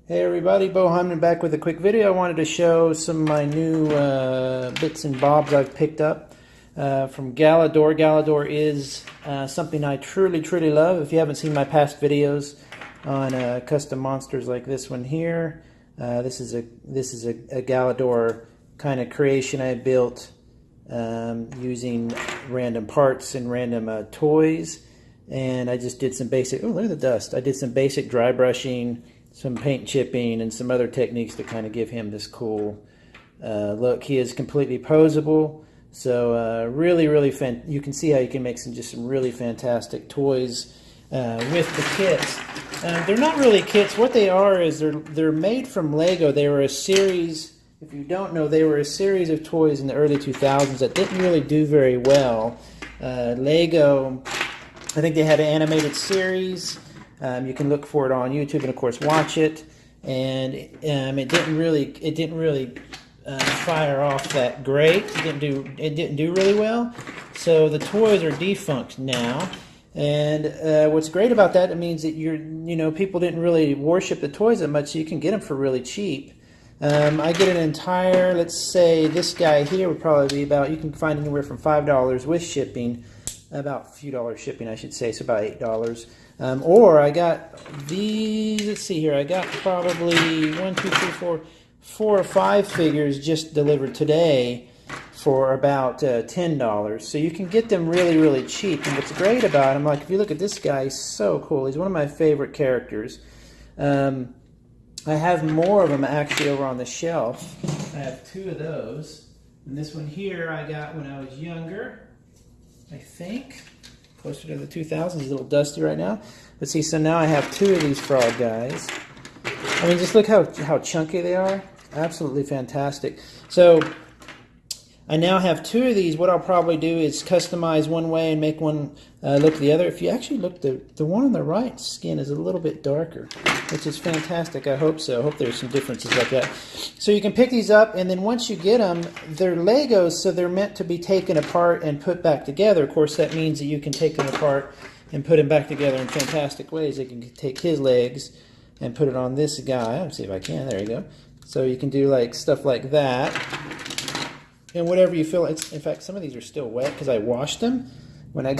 Hey everybody, beau-hindman back with a quick video. I wanted to show some of my new bits and bobs I've picked up from Galidor. Galidor is something I truly love. If you haven't seen my past videos on custom monsters like this one here, this is a Galidor kind of creation I built using random parts and random toys, and I just did some basic. Oh, look at the dust! I did some basic dry brushing, some paint chipping, and some other techniques to kind of give him this cool look. He is completely posable, so really fun. You can see how you can make some really fantastic toys with the kits. They're not really kits. What they are is they're made from Lego. They were a series. If you don't know, they were a series of toys in the early 2000s that didn't really do very well. Lego, I think they had an animated series. You can look for it on YouTube and of course watch it, and it didn't really fire off that great. It didn't do really well. So the toys are defunct now, and what's great about that, it means that people didn't really worship the toys that much, so you can get them for really cheap. I get an entire, let's say this guy here would probably be about, you can find anywhere from $5 with shipping, about a few dollars shipping I should say, so about $8. Or I got these, let's see here, I got probably 4 or 5 figures just delivered today for about $10. So you can get them really cheap. And what's great about them, like if you look at this guy, he's so cool. He's one of my favorite characters. I have more of them actually over on the shelf. I have 2 of those. And this one here I got when I was younger, I think. Closer to the 2000s. He's a little dusty right now. But see, so now I have 2 of these frog guys. I mean, just look how chunky they are. Absolutely fantastic. So I now have 2 of these. What I'll probably do is customize one way and make one look the other. If you actually look, the one on the right skin is a little bit darker, which is fantastic. I hope so. I hope there's some differences like that. So you can pick these up, and then once you get them, they're Legos, so they're meant to be taken apart and put back together. Of course, that means that you can take them apart and put them back together in fantastic ways. You can take his legs and put it on this guy. Let's see if I can. There you go. So you can do like stuff like that. And whatever you feel like. In fact, some of these are still wet because I washed them. When you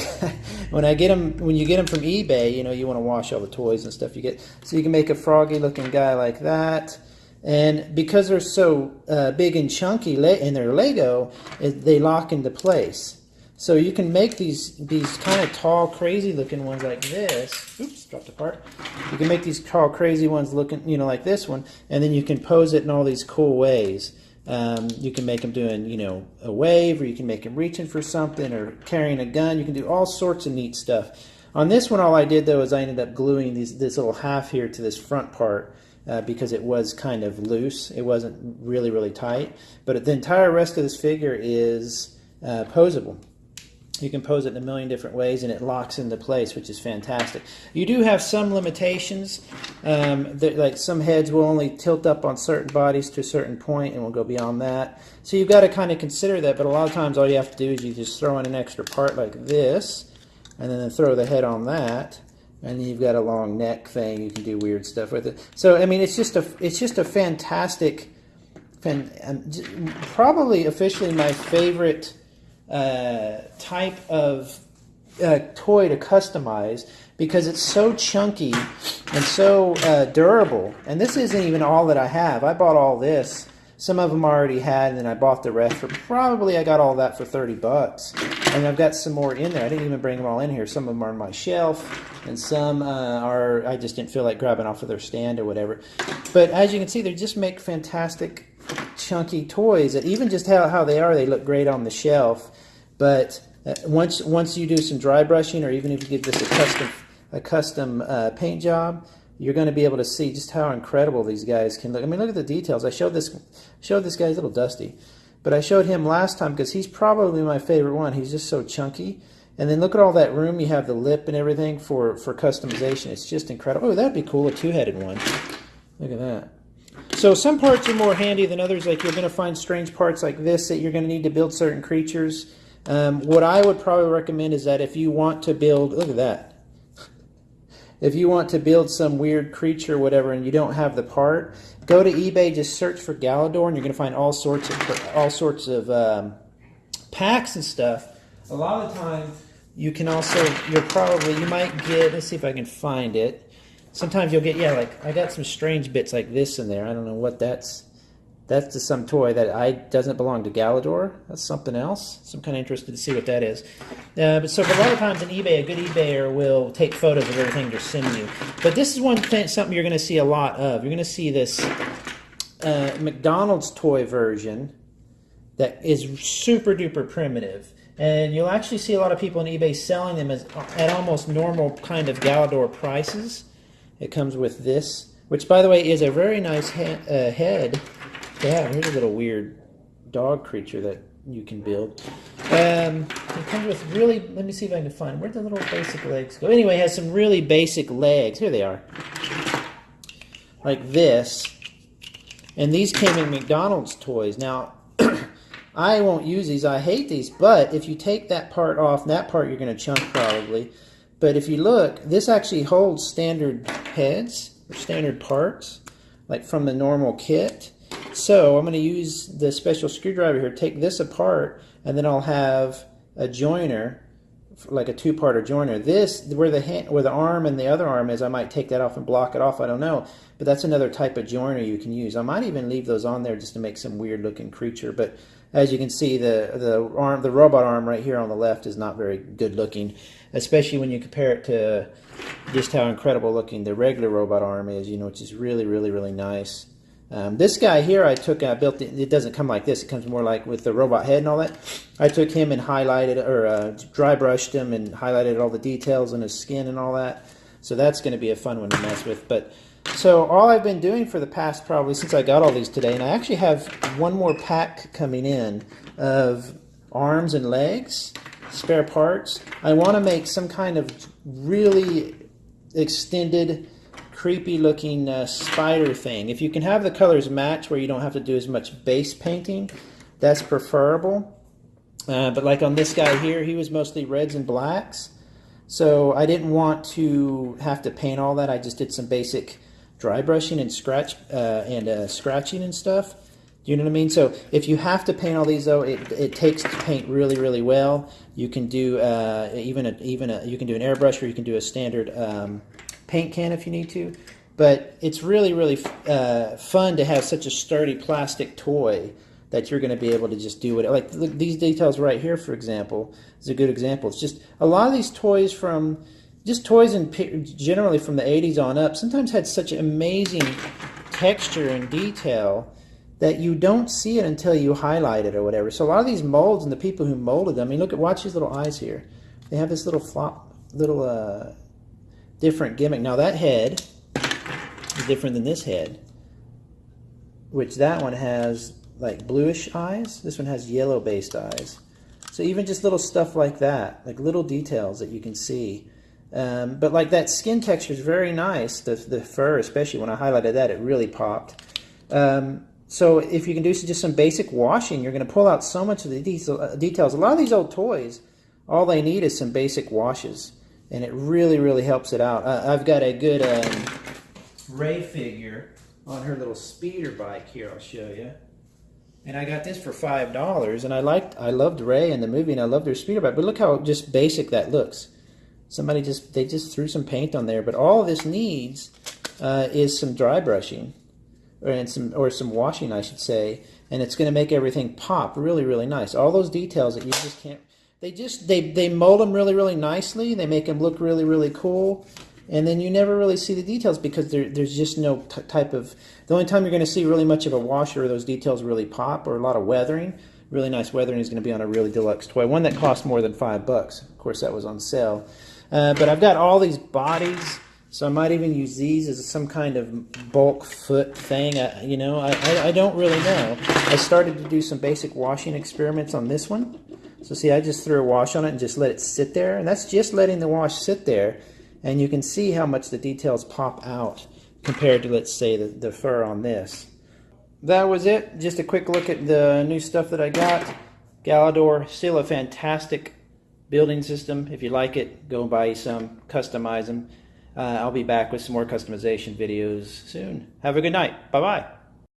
get them from eBay, you want to wash all the toys and stuff you get. So you can make a froggy-looking guy like that. And because they're so big and chunky and they're Lego, they lock into place. So you can make these kind of tall, crazy-looking ones like this. Oops, dropped apart. You can make these tall, crazy ones looking, like this one, and then you can pose it in all these cool ways. You can make them doing, a wave, or you can make them reaching for something, or carrying a gun. You can do all sorts of neat stuff. On this one, all I did, though, is I ended up gluing this little half here to this front part because it was kind of loose. It wasn't really tight. But the entire rest of this figure is posable. You can pose it in a million different ways, and it locks into place, which is fantastic. You do have some limitations. Like some heads will only tilt up on certain bodies to a certain point and will go beyond that. So you've got to kind of consider that, but a lot of times all you have to do is you just throw in an extra part like this, and then throw the head on that, and then you've got a long neck thing. You can do weird stuff with it. So I mean, it's just a fantastic, probably officially my favorite type of toy to customize, because it's so chunky and so durable. And this isn't even all that I have. I bought all this. Some of them I already had, and then I bought the rest for I got all that for $30. And I've got some more in there. I didn't even bring them all in here. Some of them are on my shelf, and some I just didn't feel like grabbing off of their stand or whatever. But as you can see, they just make fantastic chunky toys that even just how they are, they look great on the shelf. But once you do some dry brushing, or even if you give this a custom paint job, you're going to be able to see just how incredible these guys can look. I mean, look at the details. I showed this guy, he's a little dusty, but I showed him last time because he's probably my favorite one. He's just so chunky. And then look at all that room. You have the lip and everything for customization. It's just incredible. Oh, that'd be cool, a 2-headed one. Look at that. So some parts are more handy than others. Like you're going to find strange parts like this that you're going to need to build certain creatures. What I would probably recommend is that if you want to build, look at that. if you want to build some weird creature or whatever and you don't have the part, go to eBay, just search for Galidor, and you're going to find all sorts of packs and stuff. A lot of the time, you can also, you might get, let's see if I can find it. Sometimes you'll get, yeah, like I got some strange bits like this in there. I don't know what that's. That's just some toy that doesn't belong to Galidor. That's something else. So I'm kind of interested to see what that is. But so a lot of times in eBay, a good eBayer will take photos of everything they're sending you. But this is something you're going to see a lot of. You're going to see this McDonald's toy version that is super duper primitive. And you'll actually see a lot of people on eBay selling them at almost normal kind of Galidor prices. It comes with this, which by the way is a very nice head. Yeah, here's a little weird dog creature that you can build. It comes with really, let me see if I can find, where'd the little basic legs go? Anyway, it has some really basic legs. Here they are. Like this. And these came in McDonald's toys. Now, I won't use these. I hate these. But if you take that part off, that part you're going to chunk probably. But if you look, this actually holds standard heads, or standard parts, like from the normal kit. So I'm going to use the special screwdriver here, take this apart, and then I'll have a joiner, like a two-parter joiner. This, where the arm and the other arm is, I might take that off and block it off, I don't know. But that's another type of joiner you can use. I might even leave those on there just to make some weird-looking creature. But as you can see, the robot arm right here on the left is not very good-looking, especially when you compare it to just how incredible-looking the regular robot arm is, you know, which is really, really, really nice. This guy here I took and I built it. It doesn't come like this. It comes more like with the robot head and all that. I took him and highlighted, or dry brushed him and highlighted all the details in his skin and all that. So that's going to be a fun one to mess with. But so all I've been doing for the past, probably since I got all these today, and I actually have one more pack coming in of arms and legs, spare parts. I want to make some kind of really extended, creepy looking spider thing. If you can have the colors match where you don't have to do as much base painting, that's preferable. But like on this guy here, he was mostly reds and blacks. So I didn't want to have to paint all that. I just did some basic dry brushing and scratching and stuff. Do you know what I mean? So if you have to paint all these though, it takes to paint really, really well. You can do you can do an airbrush, or you can do a standard paint can if you need to, but it's really, really fun to have such a sturdy plastic toy that you're going to be able to just do it. Like look, these details right here, for example, is a good example. It's just a lot of these toys from, just toys and generally from the 80s on up, sometimes had such amazing texture and detail that you don't see it until you highlight it or whatever. So a lot of these molds and the people who molded them, I mean, watch these little eyes here. They have this little different gimmick. Now that head is different than this head, which that one has like bluish eyes. This one has yellow based eyes. So even just little stuff like that, like little details that you can see. But like that skin texture is very nice. The fur, especially when I highlighted that, it really popped. So if you can do just some basic washing, you're going to pull out so much of the details. A lot of these old toys, all they need is some basic washes. And it really, really helps it out. I've got a good Ray figure on her little speeder bike here. I'll show you. And I got this for $5. And I loved Ray in the movie, and I loved her speeder bike. But look how just basic that looks. They just threw some paint on there. But all this needs is some dry brushing, or some washing, I should say. And it's going to make everything pop really, really nice. All those details that you just can't. They mold them really, really nicely. They make them look really, really cool. And then you never really see the details because there's just no type of... The only time you're going to see really much of a wash or those details really pop, or a lot of weathering. Really nice weathering is going to be on a really deluxe toy. One that cost more than $5. Of course, that was on sale. But I've got all these bodies, so I might even use these as some kind of bulk foot thing. I don't really know. I started to do some basic washing experiments on this one. So see, I just threw a wash on it and just let it sit there. And that's just letting the wash sit there. And you can see how much the details pop out compared to, let's say, the fur on this. That was it. Just a quick look at the new stuff that I got. Galidor, still a fantastic building system. If you like it, go buy some, customize them. I'll be back with some more customization videos soon. Have a good night. Bye-bye.